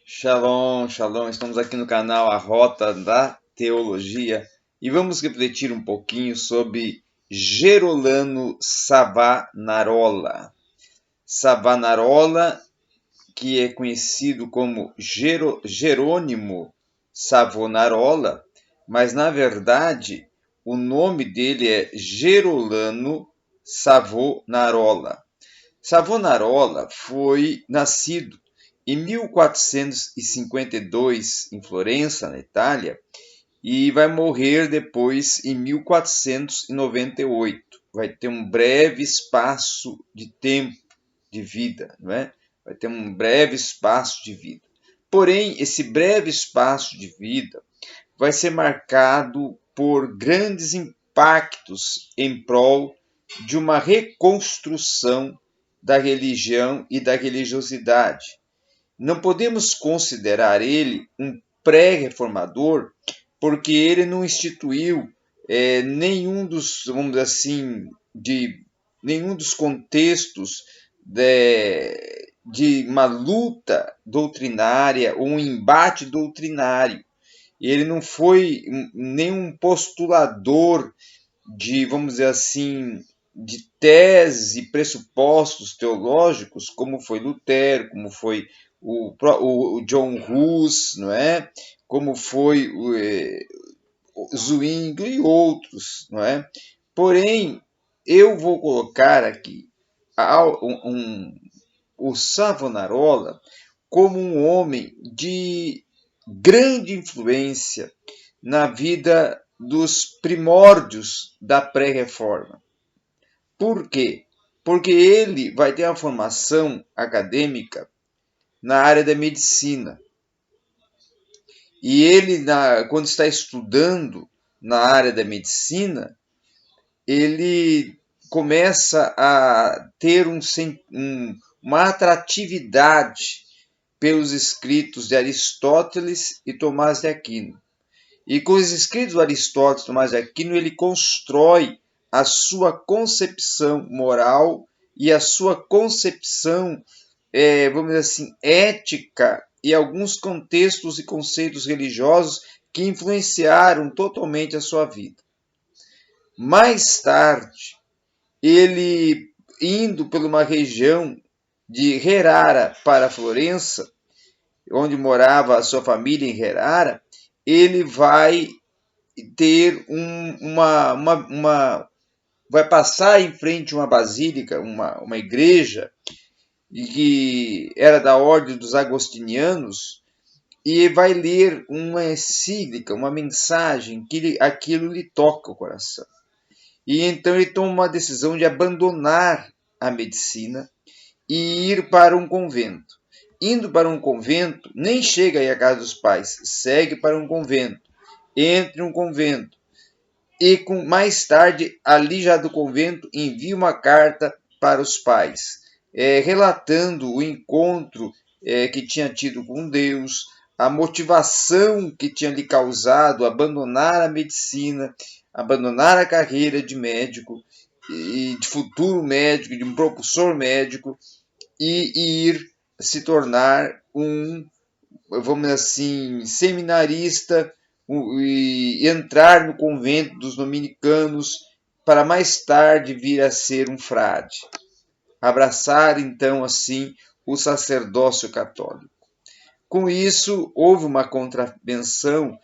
Shalom, shalom. Estamos aqui no canal A Rota da Teologia e vamos refletir um pouquinho sobre Gerolano Savonarola. Savonarola, que é conhecido como Jerônimo Savonarola, mas na verdade o nome dele é Gerolano Savonarola. Savonarola foi nascido em 1452 em Florença, na Itália, e vai morrer depois em 1498. Vai ter um breve espaço de tempo de vida, não é? Vai ter um breve espaço de vida. Porém, esse breve espaço de vida vai ser marcado por grandes impactos em prol de uma reconstrução da religião e da religiosidade. Não podemos considerar ele um pré-reformador, porque ele não instituiu nenhum dos, vamos dizer assim, nenhum dos contextos de uma luta doutrinária ou um embate doutrinário. Ele não foi nenhum postulador de, vamos dizer assim, de tese e pressupostos teológicos, como foi Lutero, como foi o John Hus, não é? Como foi o Zwingli e outros, não é? Porém, eu vou colocar aqui o Savonarola como um homem de grande influência na vida dos primórdios da pré-reforma. Por quê? Porque ele vai ter uma formação acadêmica na área da medicina. E ele, quando está estudando na área da medicina, ele começa a ter uma atratividade pelos escritos de Aristóteles e Tomás de Aquino. E com os escritos de Aristóteles e Tomás de Aquino, ele constrói a sua concepção moral e a sua concepção, vamos dizer assim, ética e alguns contextos e conceitos religiosos que influenciaram totalmente a sua vida. Mais tarde, ele, indo por uma região de Herrara para Florença, onde morava a sua família em Herrara, ele vai ter vai passar em frente a uma basílica, uma igreja, que era da ordem dos agostinianos, e vai ler uma encíclica, uma mensagem, que aquilo lhe toca o coração. E então ele toma uma decisão de abandonar a medicina e ir para um convento. Indo para um convento, nem chega aí à casa dos pais, segue para um convento, entra em um convento, e mais tarde, ali já do convento, envia uma carta para os pais, relatando o encontro que tinha tido com Deus, a motivação que tinha lhe causado abandonar a medicina, abandonar a carreira de médico, e de futuro médico, de um propulsor médico, e ir se tornar vamos dizer assim, seminarista, e entrar no convento dos dominicanos, para mais tarde vir a ser um frade. Abraçar, então, assim, o sacerdócio católico. Com isso, houve uma contravenção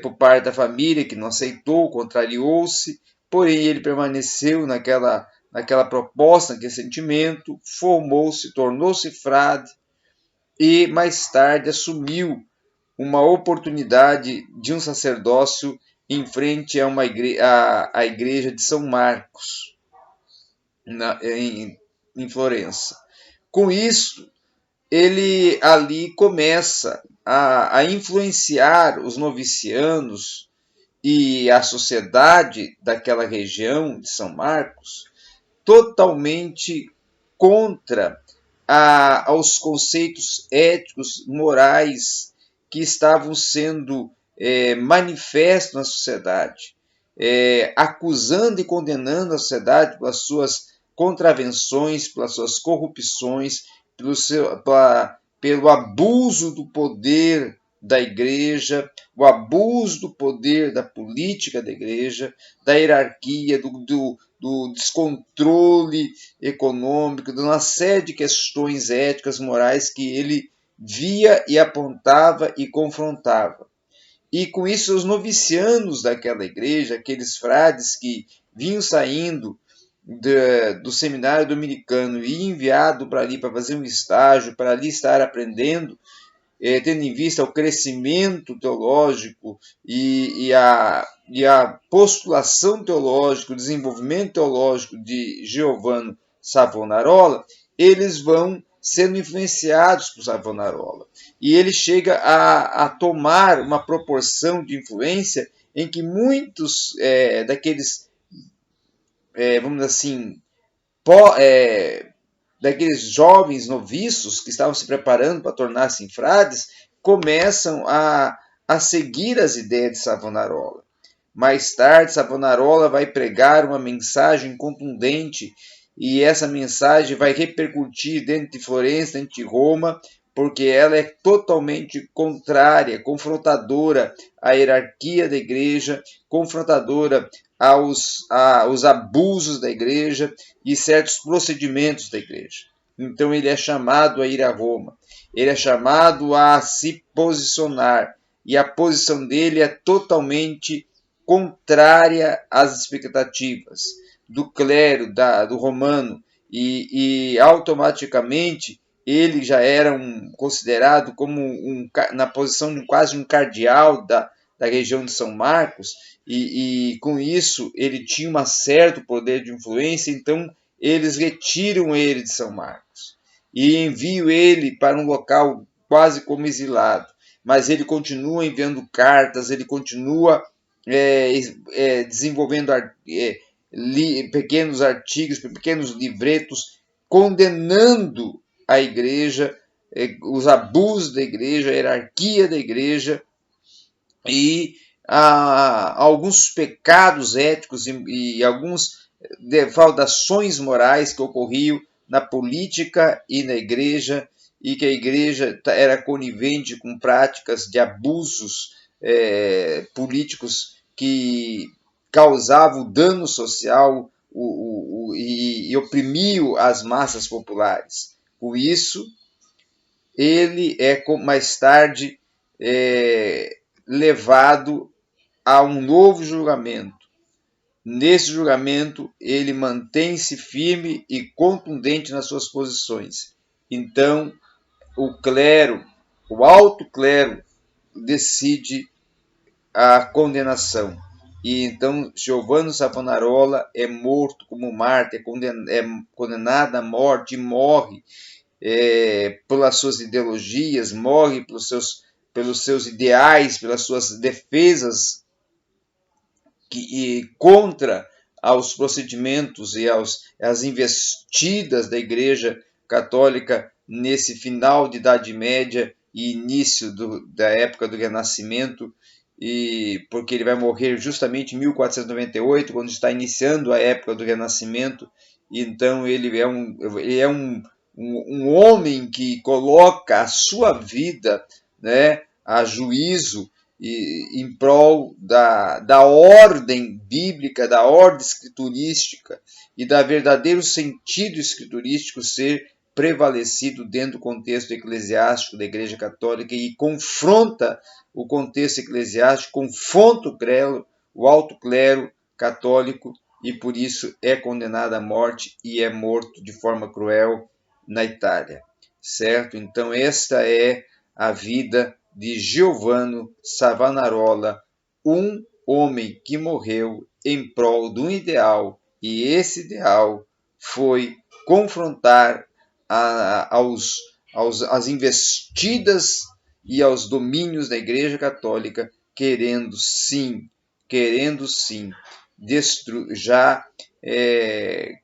por parte da família, que não aceitou, contrariou-se, porém ele permaneceu naquela proposta, naquele sentimento, formou-se, tornou-se frade, e mais tarde assumiu uma oportunidade de um sacerdócio em frente a a igreja de São Marcos, em Florença. Com isso, ele ali começa a influenciar os novicianos e a sociedade daquela região de São Marcos totalmente contra aos conceitos éticos, morais que estavam sendo manifestos na sociedade, acusando e condenando a sociedade pelas suas contravenções, pelas suas corrupções, pelo abuso do poder da igreja, o abuso do poder da política da igreja, da hierarquia, do descontrole econômico, de uma série de questões éticas, morais que ele via e apontava e confrontava. E com isso os novicianos daquela igreja, aqueles frades que vinham saindo do seminário dominicano e enviado para ali para fazer um estágio, para ali estar aprendendo, tendo em vista o crescimento teológico e a postulação teológica, o desenvolvimento teológico de Giovanni Savonarola, eles vão sendo influenciados por Savonarola. E ele chega a tomar uma proporção de influência em que muitos daqueles, vamos dizer assim, daqueles jovens noviços que estavam se preparando para tornar-se frades, começam a seguir as ideias de Savonarola. Mais tarde, Savonarola vai pregar uma mensagem contundente e essa mensagem vai repercutir dentro de Florença, dentro de Roma, porque ela é totalmente contrária, confrontadora à hierarquia da igreja, confrontadora aos abusos da igreja e certos procedimentos da igreja. Então ele é chamado a ir a Roma, ele é chamado a se posicionar, e a posição dele é totalmente contrária às expectativas do clero, do romano, e automaticamente ele já era considerado como na posição de quase um cardeal da região de São Marcos, e com isso ele tinha um certo poder de influência, então eles retiram ele de São Marcos e enviam ele para um local quase como exilado, mas ele continua enviando cartas, ele continua desenvolvendo pequenos artigos, pequenos livretos, condenando a igreja, os abusos da igreja, a hierarquia da igreja e alguns pecados éticos e algumas defraudações morais que ocorriam na política e na igreja, e que a igreja era conivente com práticas de abusos políticos que causavam dano social e oprimiam as massas populares. Por isso, ele é mais tarde levado a um novo julgamento. Nesse julgamento, ele mantém-se firme e contundente nas suas posições. Então, o clero, o alto clero, decide a condenação. E então Giovanni Savonarola é morto como mártir, é condenado à morte e morre pelas suas ideologias, morre pelos seus ideais, pelas suas defesas contra aos procedimentos e às investidas da Igreja Católica nesse final de Idade Média e início da época do Renascimento, e porque ele vai morrer justamente em 1498, quando está iniciando a época do Renascimento. Então ele é um homem que coloca a sua vida, né, a juízo em prol da ordem bíblica, da ordem escriturística e da verdadeiro sentido escriturístico ser prevalecido dentro do contexto eclesiástico da Igreja Católica, e confronta o contexto eclesiástico, confronta o alto clero católico, e por isso é condenado à morte e é morto de forma cruel na Itália, certo? Então esta é a vida de Giovanni Savonarola, um homem que morreu em prol de um ideal, e esse ideal foi confrontar as investidas e aos domínios da Igreja Católica, querendo sim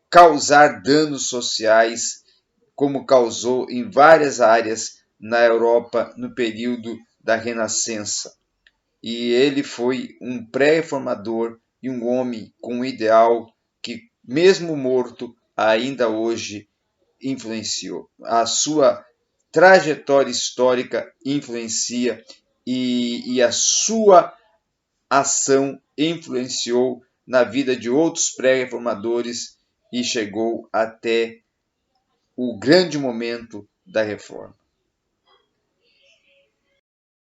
causar danos sociais, como causou em várias áreas na Europa no período da Renascença. E ele foi um pré-reformador e um homem com um ideal que, mesmo morto, ainda hoje influenciou. A sua trajetória histórica influencia e a sua ação influenciou na vida de outros pré-reformadores e chegou até o grande momento da reforma.